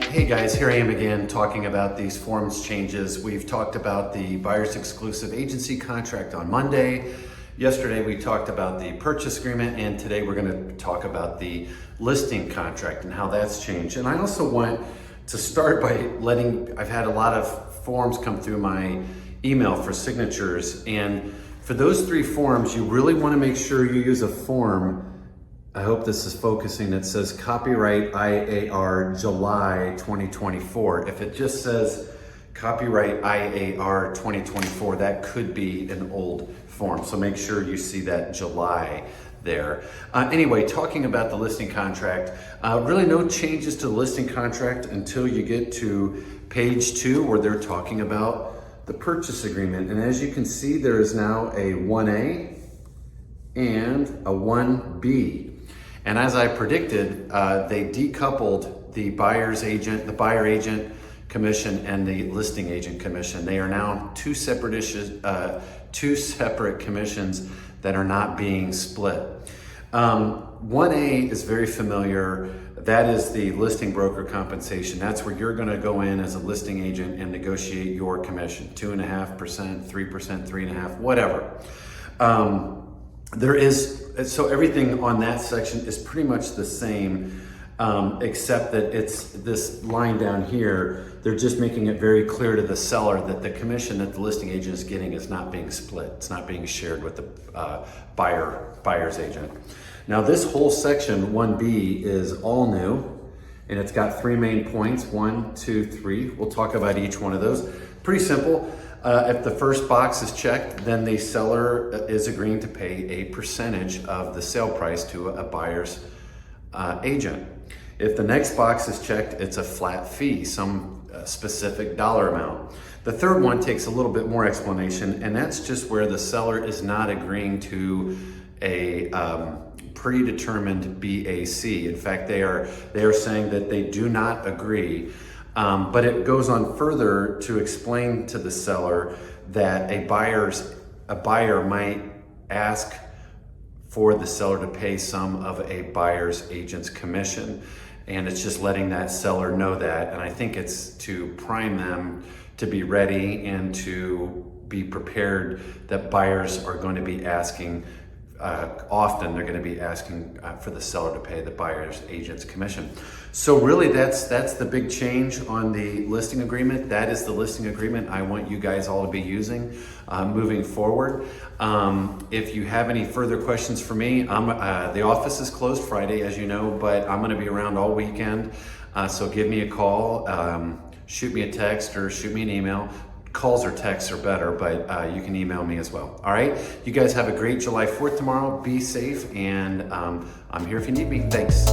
Hey guys, here I am again talking about these forms changes. We've talked about the buyer's exclusive agency contract on Monday. Yesterday we talked about the purchase agreement, and today we're going to talk about the listing contract and how that's changed. And I also want to start by I've had a lot of forms come through my email for signatures, and for those three forms, you really want to make sure you use a form. I hope this is focusing. It says copyright IAR July 2024. If it just says copyright IAR 2024, that could be an old form. So make sure you see that July there. Anyway, talking about the listing contract, really no changes to the listing contract until you get to page 2 where they're talking about the purchase agreement. And as you can see, there is now a 1A and a 1B. And as I predicted, they decoupled the buyer agent commission and the listing agent commission. They are now two separate commissions that are not being split. 1A is very familiar. That is the listing broker compensation. That's where you're going to go in as a listing agent and negotiate your commission, 2.5%, 3%, 3.5%, whatever. So everything on that section is pretty much the same, except that it's this line down here. They're just making it very clear to the seller that the commission that the listing agent is getting is not being split. It's not being shared with the buyer's agent. Now this whole section 1B is all new, and it's got 3 main points, 1, 2, 3. We'll talk about each one of those. Pretty simple. If the first box is checked, then the seller is agreeing to pay a percentage of the sale price to a buyer's agent. If the next box is checked, it's a flat fee, some specific dollar amount. The third one takes a little bit more explanation, and that's just where the seller is not agreeing to a predetermined BAC. In fact, they are saying that they do not agree. But it goes on further to explain to the seller that a buyer might ask for the seller to pay some of a buyer's agent's commission. And it's just letting that seller know that. And I think it's to prime them to be ready and to be prepared that buyers are going to be asking often they're going to be asking for the seller to pay the buyer's agent's commission. So really that's the big change on the listing agreement. That is the listing agreement I want you guys all to be using moving forward. If you have any further questions for me, the office is closed Friday, as you know, but I'm going to be around all weekend. So give me a call, shoot me a text, or shoot me an email. Calls or texts are better, but you can email me as well. All right, you guys have a great July 4th tomorrow. Be safe, and I'm here if you need me. Thanks.